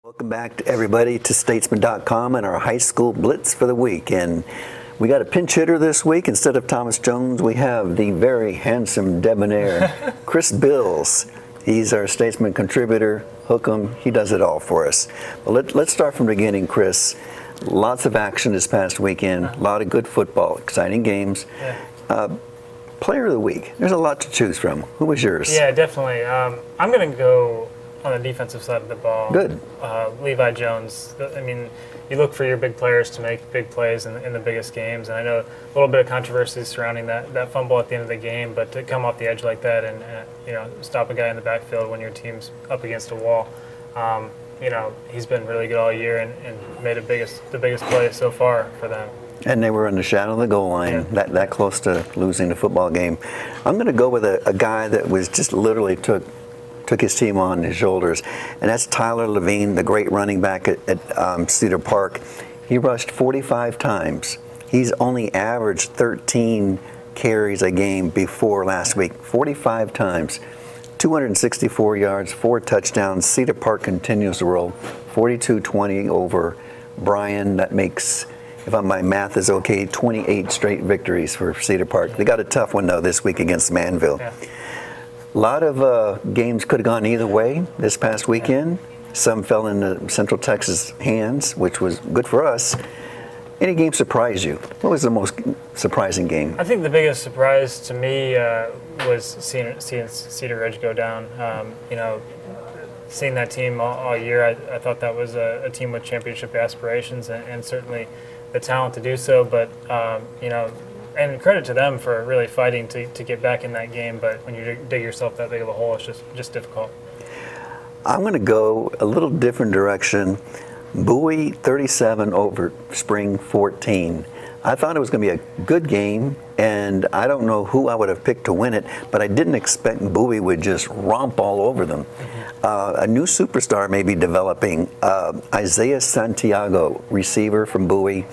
Welcome back to everybody to Statesman.com and our high school blitz for the week. And we got a pinch hitter this week. Instead of Thomas Jones, we have the very handsome debonair Chris Bils. He's our Statesman contributor. Hook him. He does it all for us. But let's start from the beginning, Chris. Lots of action this past weekend. A lot of good football, exciting games. Player of the week. There's a lot to choose from. Who was yours? Yeah, definitely. I'm going to go on the defensive side of the ball. Good. Levi Jones. I mean, you look for your big players to make big plays in the biggest games, and I know a little bit of controversy surrounding that fumble at the end of the game, but to come off the edge like that and stop a guy in the backfield when your team's up against a wall, he's been really good all year and made the biggest play so far for them. And they were in the shadow of the goal line, that close to losing the football game. I'm going to go with a guy that was just literally took his team on his shoulders, and that's Tyler Levine, the great running back at Cedar Park. He rushed 45 times. He's only averaged 13 carries a game before last week. 45 times, 264 yards, 4 touchdowns. Cedar Park continues to roll, 42-20 over Bryan. That makes, if my math is okay, 28 straight victories for Cedar Park. They got a tough one though this week against Manville. A lot of games could have gone either way this past weekend. Some fell into Central Texas hands, which was good for us. Any game surprise you? What was the most surprising game? I think the biggest surprise to me was seeing Cedar Ridge go down. Seeing that team all year, I thought that was a team with championship aspirations and certainly the talent to do so. But and credit to them for really fighting to get back in that game, but when you dig yourself that big of a hole, it's just difficult. I'm going to go a little different direction. Bowie 37 over Spring 14. I thought it was going to be a good game, and I don't know who I would have picked to win it, but I didn't expect Bowie would just romp all over them. A new superstar may be developing. Isaiah Santiago, receiver from Bowie.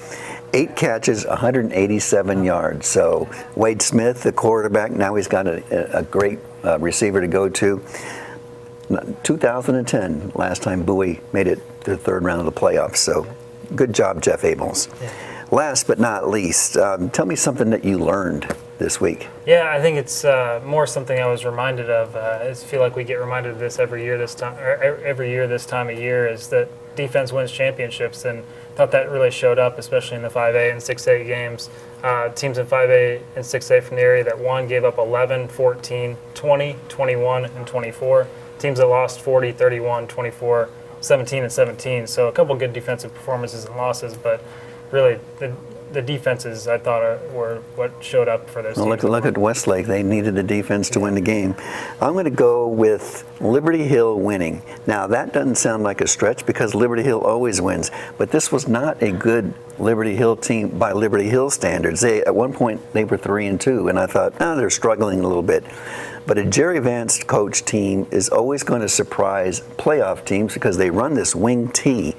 8 catches, 187 yards. So Wade Smith, the quarterback, now he's got a great receiver to go to. 2010, last time Bowie made it to the third round of the playoffs. So good job, Jeff Abels. Last but not least, tell me something that you learned this week. Yeah, I think it's more something I was reminded of. I feel like we get reminded of this every year this time of year, is that defense wins championships, and I thought that really showed up, especially in the 5A and 6A games. Teams in 5A and 6A from the area that won gave up 11, 14, 20, 21, and 24. Teams that lost 40, 31, 24, 17, and 17. So a couple good defensive performances and losses, but really the defenses, I thought, were what showed up for those teams. Look at Westlake. They needed a defense to win the game. I'm going to go with Liberty Hill winning. Now, that doesn't sound like a stretch because Liberty Hill always wins, but this was not a good Liberty Hill team by Liberty Hill standards. At one point, they were 3-2, and I thought, they're struggling a little bit. But a Jerry Vance coach team is always going to surprise playoff teams because they run this wing T.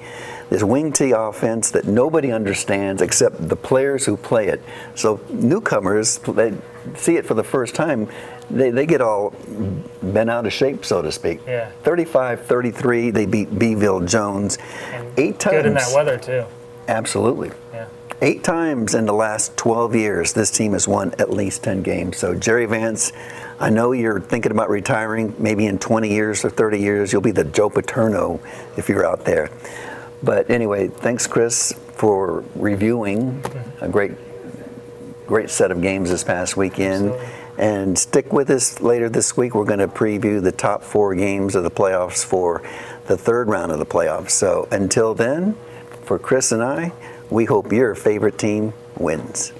This wing T offense that nobody understands except the players who play it. So newcomers, they see it for the first time, they get all bent out of shape, so to speak. 35-33, they beat Beeville Jones. And 8 times. Good in that weather, too. Absolutely. 8 times in the last 12 years, this team has won at least 10 games. So Jerry Vance, I know you're thinking about retiring. Maybe in 20 years or 30 years, you'll be the Joe Paterno if you're out there. But anyway, thanks, Chris, for reviewing a great set of games this past weekend. Absolutely. And stick with us later this week. We're going to preview the top 4 games of the playoffs for the 3rd round of the playoffs. So until then, for Chris and I, we hope your favorite team wins.